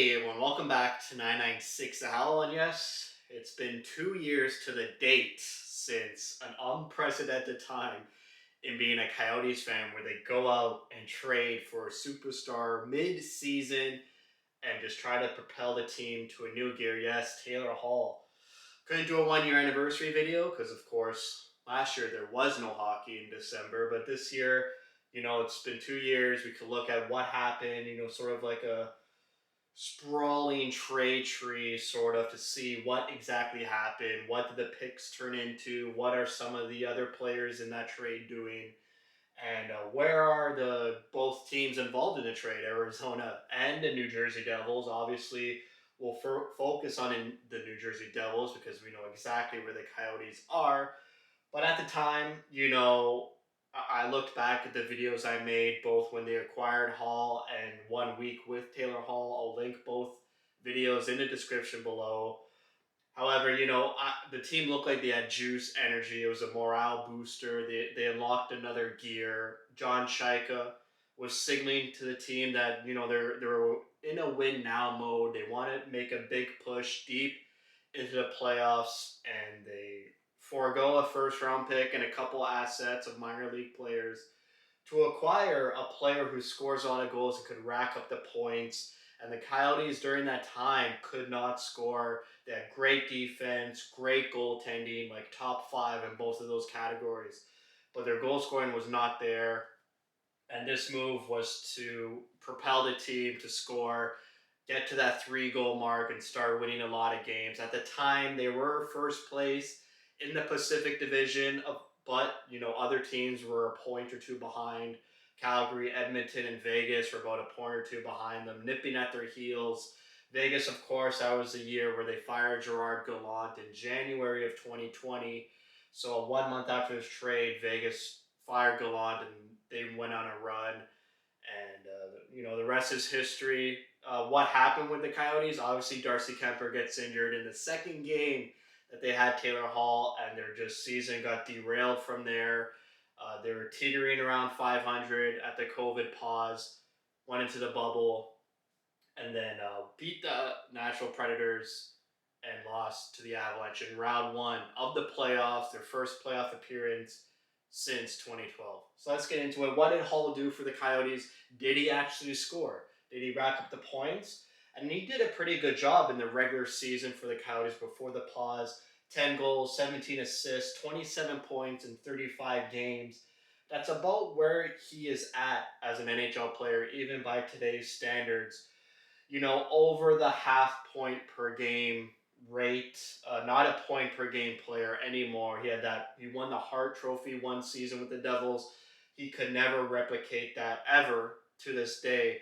Hey everyone, welcome back to 996 The Howl, and yes, it's been 2 years to the date since an unprecedented time in being a Coyotes fan where they go out and trade for a superstar mid-season and just try to propel the team to a new gear. Yes, Taylor Hall. Couldn't do a 1 year anniversary video because, of course, last year there was no hockey in December, but this year, it's been 2 years. We could look at what happened, sort of like a sprawling trade tree sort of to see what exactly happened, what did the picks turn into, what are some of the other players in that trade doing, and where are the both teams involved in the trade, Arizona and the New Jersey Devils. Obviously, we'll focus on the New Jersey Devils because we know exactly where the Coyotes are, but at the time, I looked back at the videos I made both when they acquired Hall and 1 week with Taylor Hall. I'll link both videos in the description below. However, the team looked like they had juice, energy. It was a morale booster. They unlocked another gear. John Shaika was signaling to the team that they're in a win now mode. They want to make a big push deep into the playoffs, and they forego a first round pick and a couple assets of minor league players to acquire a player who scores a lot of goals and could rack up the points. And the Coyotes during that time could not score. They had great defense, great goaltending, like top five in both of those categories. But their goal scoring was not there. And this move was to propel the team to score, get to that 3 goal mark, and start winning a lot of games. At the time, they were first place in the Pacific Division, but other teams were a point or two behind. Calgary, Edmonton, and Vegas were about a point or two behind them, nipping at their heels. Vegas, of course, that was the year where they fired Gerard Gallant in January of 2020. So 1 month after this trade, Vegas fired Gallant and they went on a run. And the rest is history. What happened with the Coyotes? Obviously, Darcy Kemper gets injured in the second game that they had Taylor Hall, and their just season got derailed from there. They were teetering around 500 at the COVID pause, went into the bubble, and then beat the Natural Predators and lost to the Avalanche in round one of the playoffs, their first playoff appearance since 2012. So let's get into it. What did Hall do for the Coyotes? Did he actually score? Did he rack up the points? And he did a pretty good job in the regular season for the Coyotes before the pause. 10 goals, 17 assists, 27 points in 35 games. That's about where he is at as an NHL player, even by today's standards. Over the half point per game rate, not a point per game player anymore. He won the Hart Trophy one season with the Devils. He could never replicate that ever to this day.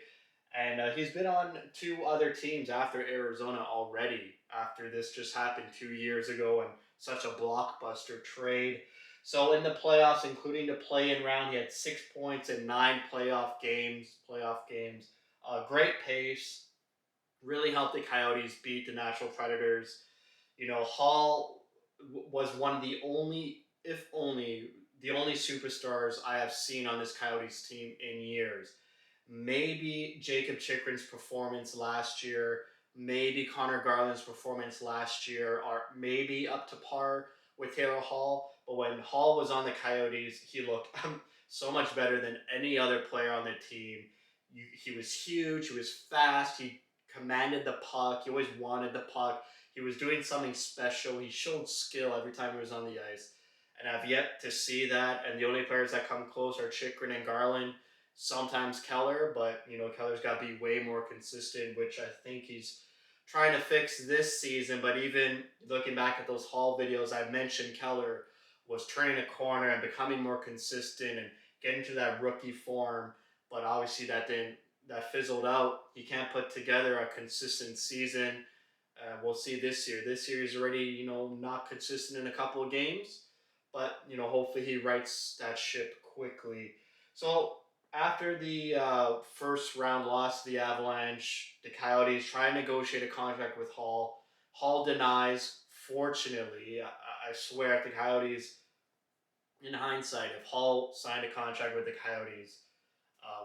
And he's been on two other teams after Arizona already, after this just happened 2 years ago and such a blockbuster trade. So in the playoffs, including the play-in round, he had 6 points in 9 playoff games. Great pace, really helped the Coyotes beat the Natural Predators. Hall was one of the only, if only, the only superstars I have seen on this Coyotes team in years. Maybe Jacob Chikrin's performance last year, maybe Connor Garland's performance last year are maybe up to par with Taylor Hall. But when Hall was on the Coyotes, he looked so much better than any other player on the team. He was huge, he was fast, he commanded the puck, he always wanted the puck. He was doing something special. He showed skill every time he was on the ice. And I've yet to see that. And the only players that come close are Chikrin and Garland, sometimes Keller, but Keller's got to be way more consistent, which I think he's trying to fix this season. But even looking back at those Hall videos, I mentioned Keller was turning a corner and becoming more consistent and getting to that rookie form. But obviously that fizzled out. He can't put together a consistent season. We'll see this year. This year he's already not consistent in a couple of games, but hopefully he rights that ship quickly. So after the first round loss to the Avalanche, the Coyotes try to negotiate a contract with Hall. Hall denies. Fortunately, I swear, if the Coyotes, in hindsight, if Hall signed a contract with the Coyotes,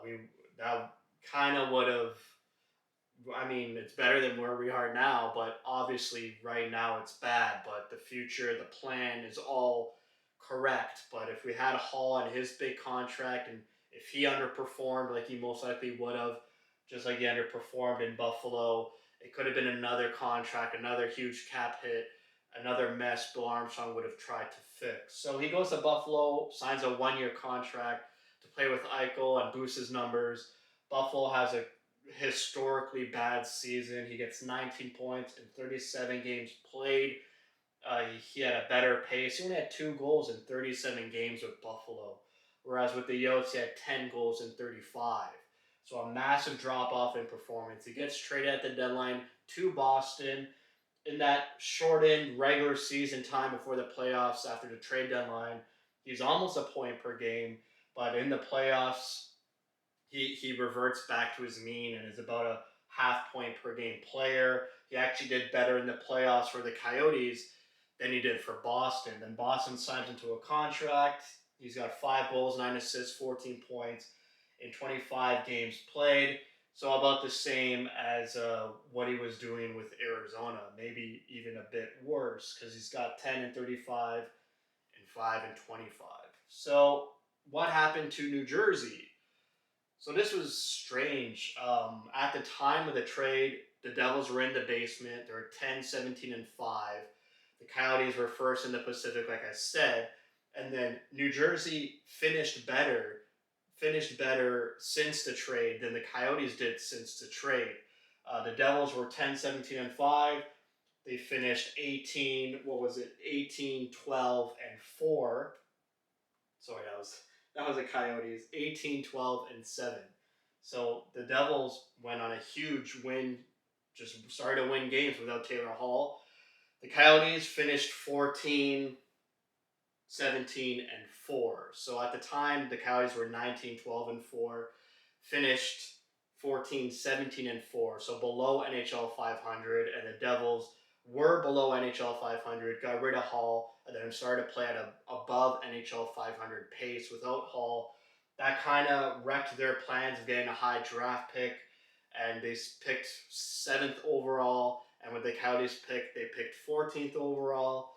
we that kind of would have I mean, it's better than where we are now, but obviously right now it's bad. But the future, the plan is all correct. But if we had Hall and his big contract, and if he underperformed like he most likely would have, just like he underperformed in Buffalo, it could have been another contract, another huge cap hit, another mess Bill Armstrong would have tried to fix. So he goes to Buffalo, signs a 1 year contract to play with Eichel and boost his numbers. Buffalo has a historically bad season. He gets 19 points in 37 games played. He had a better pace. He only had 2 goals in 37 games with Buffalo, whereas with the Yotes, he had 10 goals in 35. So a massive drop off in performance. He gets traded at the deadline to Boston in that shortened regular season time before the playoffs after the trade deadline. He's almost a point per game, but in the playoffs, he reverts back to his mean and is about a half point per game player. He actually did better in the playoffs for the Coyotes than he did for Boston. Then Boston signs into a contract. He's got 5 goals, 9 assists, 14 points in 25 games played. So about the same as what he was doing with Arizona, maybe even a bit worse because he's got 10 and 35 and 5 and 25. So what happened to New Jersey? So this was strange. At the time of the trade, the Devils were in the basement. They were 10, 17, and 5. The Coyotes were first in the Pacific, like I said. And then New Jersey finished better since the trade than the Coyotes did since the trade. The Devils were 10, 17, and 5. They finished 18, what was it? 18, 12, and 4. Sorry, that was the Coyotes, 18, 12, and 7. So the Devils went on a huge win, just started to win games without Taylor Hall. The Coyotes finished 14, 17, and 4. So at the time, the Coyotes were 19, 12, and 4, finished 14, 17, and 4. So below NHL 500, and the Devils were below NHL 500, got rid of Hall, and then started to play at a above NHL 500 pace without Hall. That kind of wrecked their plans of getting a high draft pick, and they picked 7th overall. And when the Coyotes picked, they picked 14th overall.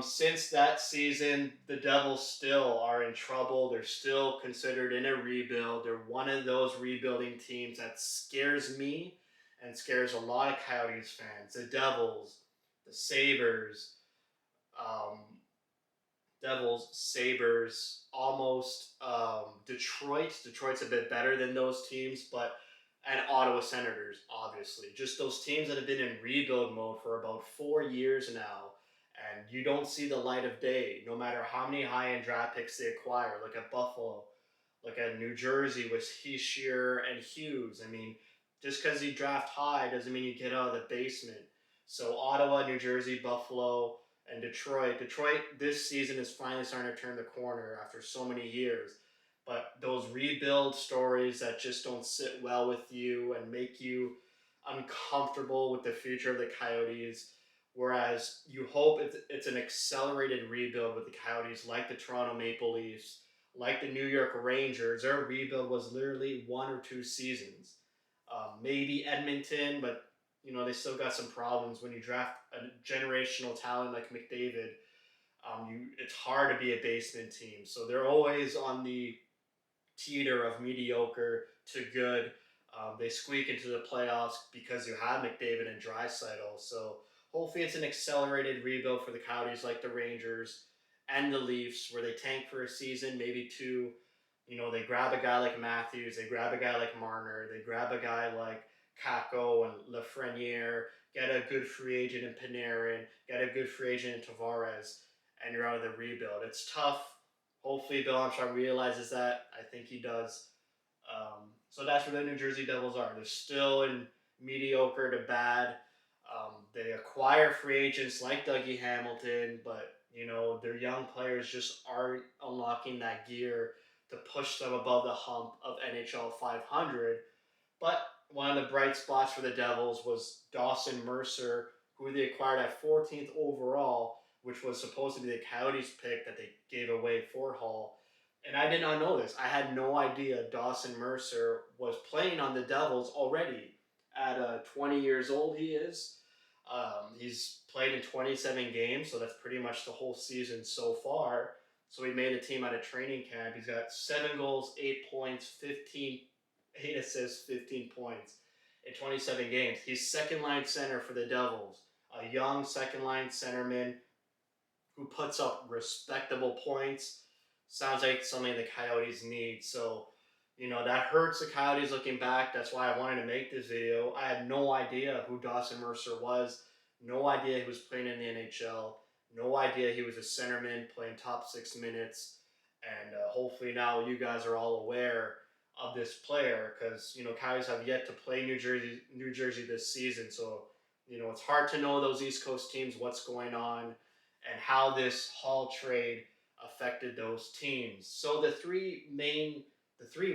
Since that season, the Devils still are in trouble. They're still considered in a rebuild. They're one of those rebuilding teams that scares me and scares a lot of Coyotes fans. The Devils, the Sabres, um, Devils, Sabres, almost Detroit. Detroit's a bit better than those teams, but and Ottawa Senators, obviously. Just those teams that have been in rebuild mode for about 4 years now, and you don't see the light of day, no matter how many high-end draft picks they acquire. Look at Buffalo, look at New Jersey with Heishier and Hughes. I mean, just because you draft high doesn't mean you get out of the basement. So Ottawa, New Jersey, Buffalo, and Detroit. Detroit this season is finally starting to turn the corner after so many years. But those rebuild stories that just don't sit well with you and make you uncomfortable with the future of the Coyotes. Whereas you hope it's an accelerated rebuild with the Coyotes, like the Toronto Maple Leafs, like the New York Rangers. Their rebuild was literally 1 or 2 seasons. Maybe Edmonton, but they still got some problems when you draft a generational talent like McDavid. It's hard to be a basement team, so they're always on the teeter of mediocre to good. They squeak into the playoffs because you have McDavid and Draisaitl. So hopefully it's an accelerated rebuild for the Coyotes, like the Rangers and the Leafs, where they tank for a season, maybe two. They grab a guy like Matthews, they grab a guy like Marner, they grab a guy like Kako and Lafreniere, get a good free agent in Panarin, get a good free agent in Tavares, and you're out of the rebuild. It's tough. Hopefully, Bill Armstrong realizes that. I think he does. So that's where the New Jersey Devils are. They're still in mediocre to bad. They acquire free agents like Dougie Hamilton, but their young players just aren't unlocking that gear to push them above the hump of NHL 500. But one of the bright spots for the Devils was Dawson Mercer, who they acquired at 14th overall, which was supposed to be the Coyotes pick that they gave away for Hall. And I did not know this. I had no idea Dawson Mercer was playing on the Devils already at 20 years old. He is. He's played in 27 games, so that's pretty much the whole season so far. So he made a team out of training camp. He's got 7 goals, 8 points, 15, 8 assists, 15 points in 27 games. He's second line center for the Devils, a young second line centerman who puts up respectable points. Sounds like something the Coyotes need. So, that hurts the Coyotes looking back. That's why I wanted to make this video. I had no idea who Dawson Mercer was, no idea he was playing in the NHL, no idea he was a centerman playing top 6 minutes. And hopefully now you guys are all aware of this player because, Coyotes have yet to play New Jersey this season. So, it's hard to know those East Coast teams, what's going on and how this Hall trade affected those teams. So the three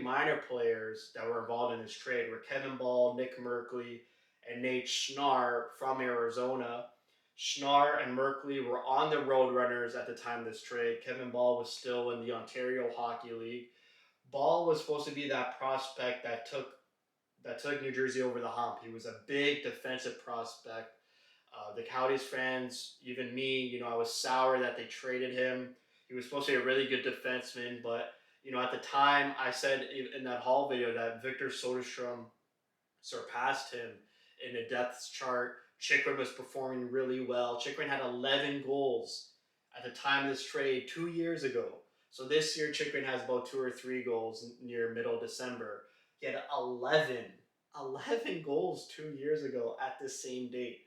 minor players that were involved in this trade were Kevin Ball, Nick Merkley, and Nate Schnarr from Arizona. Schnarr and Merkley were on the Roadrunners at the time of this trade. Kevin Ball was still in the Ontario Hockey League. Ball was supposed to be that prospect that took New Jersey over the hump. He was a big defensive prospect. The Coyotes fans, even me, I was sour that they traded him. He was supposed to be a really good defenseman, but at the time, I said in that Hall video that Victor Soderstrom surpassed him in the depth chart. Chychrun was performing really well. Chychrun had 11 goals at the time of this trade 2 years ago. So this year, Chychrun has about 2 or 3 goals near middle December. He had 11 goals 2 years ago at the same date.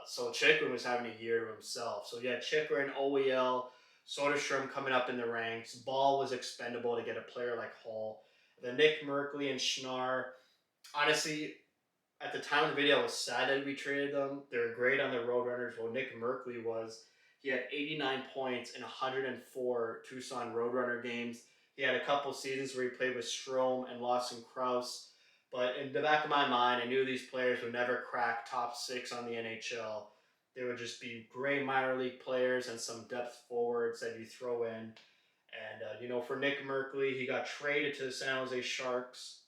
So Chychrun was having a year to himself. So yeah, Chychrun, OEL, Soderstrom coming up in the ranks. Ball was expendable to get a player like Hall. The Nick Merkley and Schnarr. Honestly, at the time of the video, I was sad that we traded them. They were great on the Roadrunners. Well, Nick Merkley was. He had 89 points in 104 Tucson Roadrunner games. He had a couple seasons where he played with Strome and Lawson Krause. But in the back of my mind, I knew these players would never crack top 6 on the NHL. They would just be great minor league players and some depth forwards that you throw in. And, for Nick Merkley, he got traded to the San Jose Sharks,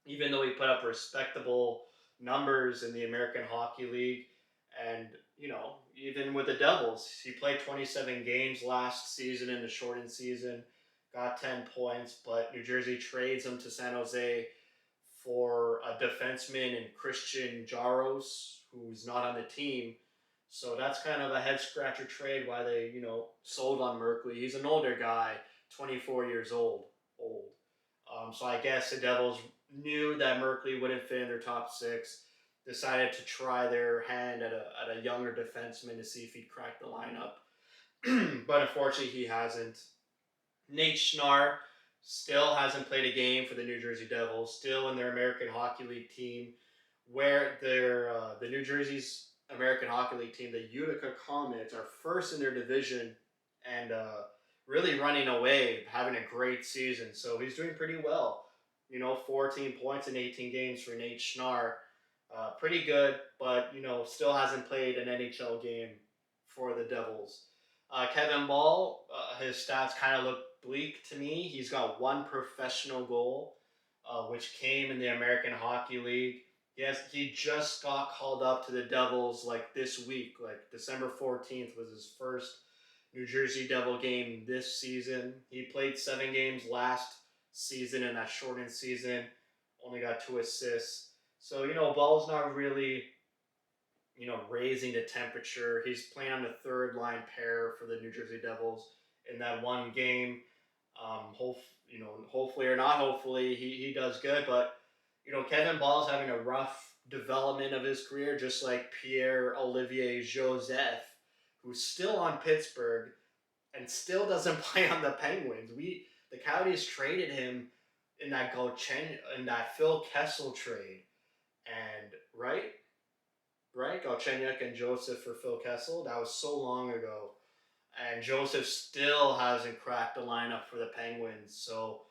even though he put up respectable numbers in the American Hockey League. And, even with the Devils, he played 27 games last season in the shortened season, got 10 points, but New Jersey trades him to San Jose for a defenseman in Christian Jaros, who's not on the team. So that's kind of a head scratcher trade why they, sold on Merkley. He's an older guy, 24 years old. So I guess the Devils knew that Merkley wouldn't fit in their top 6, decided to try their hand at a younger defenseman to see if he'd crack the lineup. But unfortunately, he hasn't. Nate Schnarr still hasn't played a game for the New Jersey Devils, still in their American Hockey League team, where the New Jersey's American Hockey League team, the Utica Comets, are first in their division and really running away, having a great season. So he's doing pretty well. 14 points in 18 games for Nate Schnarr. Pretty good, but, still hasn't played an NHL game for the Devils. Kevin Ball, his stats kind of look bleak to me. He's got one professional goal, which came in the American Hockey League. Yes, he just got called up to the Devils like this week. Like December 14th was his first New Jersey Devil game this season. He played 7 games last season in that shortened season, only got 2 assists. So, Ball's not really, raising the temperature. He's playing on the third line pair for the New Jersey Devils in that one game. Hopefully or not hopefully, he does good. But, Kevin Ball's having a rough development of his career, just like Pierre-Olivier Joseph, who's still on Pittsburgh and still doesn't play on the Penguins. The Coyotes traded him in that Phil Kessel trade. And right? Galchenyuk and Joseph for Phil Kessel. That was so long ago. And Joseph still hasn't cracked the lineup for the Penguins. So,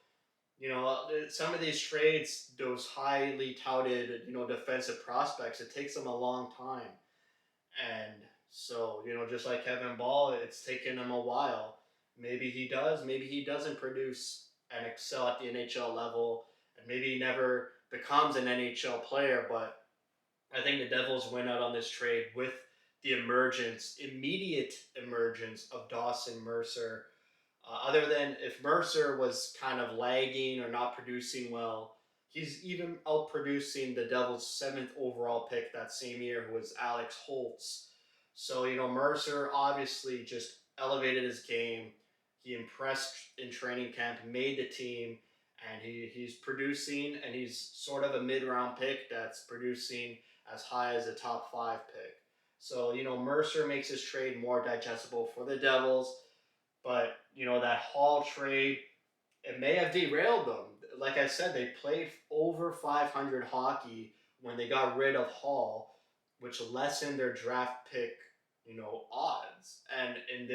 some of these trades, those highly touted, defensive prospects, it takes them a long time. And so, just like Kevin Ball, it's taken him a while. Maybe he does, maybe he doesn't produce and excel at the NHL level. And maybe he never becomes an NHL player. But I think the Devils win out on this trade with the immediate emergence of Dawson Mercer. Other than if Mercer was kind of lagging or not producing well, he's even outproducing the Devils' seventh overall pick that same year, who was Alex Holtz. So, Mercer obviously just elevated his game. He impressed in training camp, made the team, and he's producing, and he's sort of a mid round pick that's producing as high as a top five pick. So, Mercer makes his trade more digestible for the Devils, but that Hall trade, it may have derailed them. Like I said, they played over 500 hockey when they got rid of Hall, which lessened their draft pick, odds. And in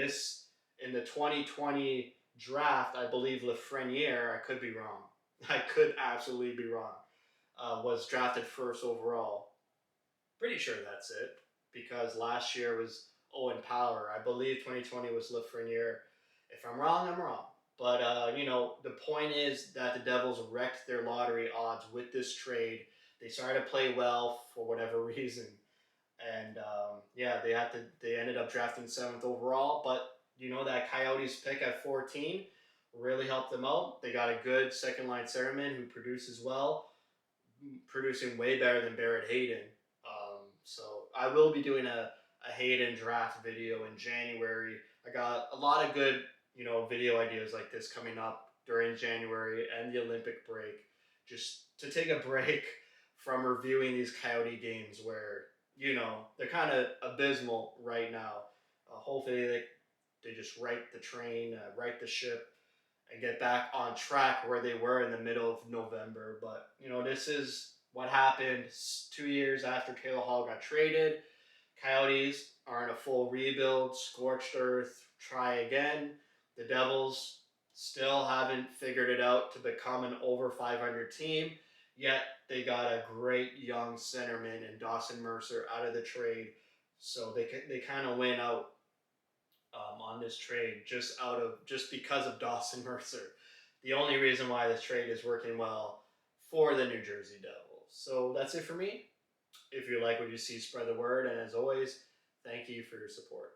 the 2020 draft, I believe Lafreniere, I could be wrong. I could absolutely be wrong. Was drafted first overall. Pretty sure that's it because last year was Owen Power. I believe 2020 was Lafreniere. If I'm wrong, I'm wrong. But the point is that the Devils wrecked their lottery odds with this trade. They started to play well for whatever reason, and yeah, they ended up drafting seventh overall. But that Coyotes pick at 14 really helped them out. They got a good second line centerman who produces well, producing way better than Barrett Hayden. So I will be doing a Hayden draft video in January. I got a lot of good, video ideas like this coming up during January and the Olympic break, just to take a break from reviewing these Coyote games where, they're kind of abysmal right now. Hopefully they just right the train, right the ship, and get back on track where they were in the middle of November. But this is what happened 2 years after Taylor Hall got traded. Coyotes are in a full rebuild, scorched earth, try again. The Devils still haven't figured it out to become an over 500 team. Yet they got a great young centerman in Dawson Mercer out of the trade, so they kind of win out on this trade just because of Dawson Mercer. The only reason why this trade is working well for the New Jersey Devils. So that's it for me. If you like what you see, spread the word. And as always, thank you for your support.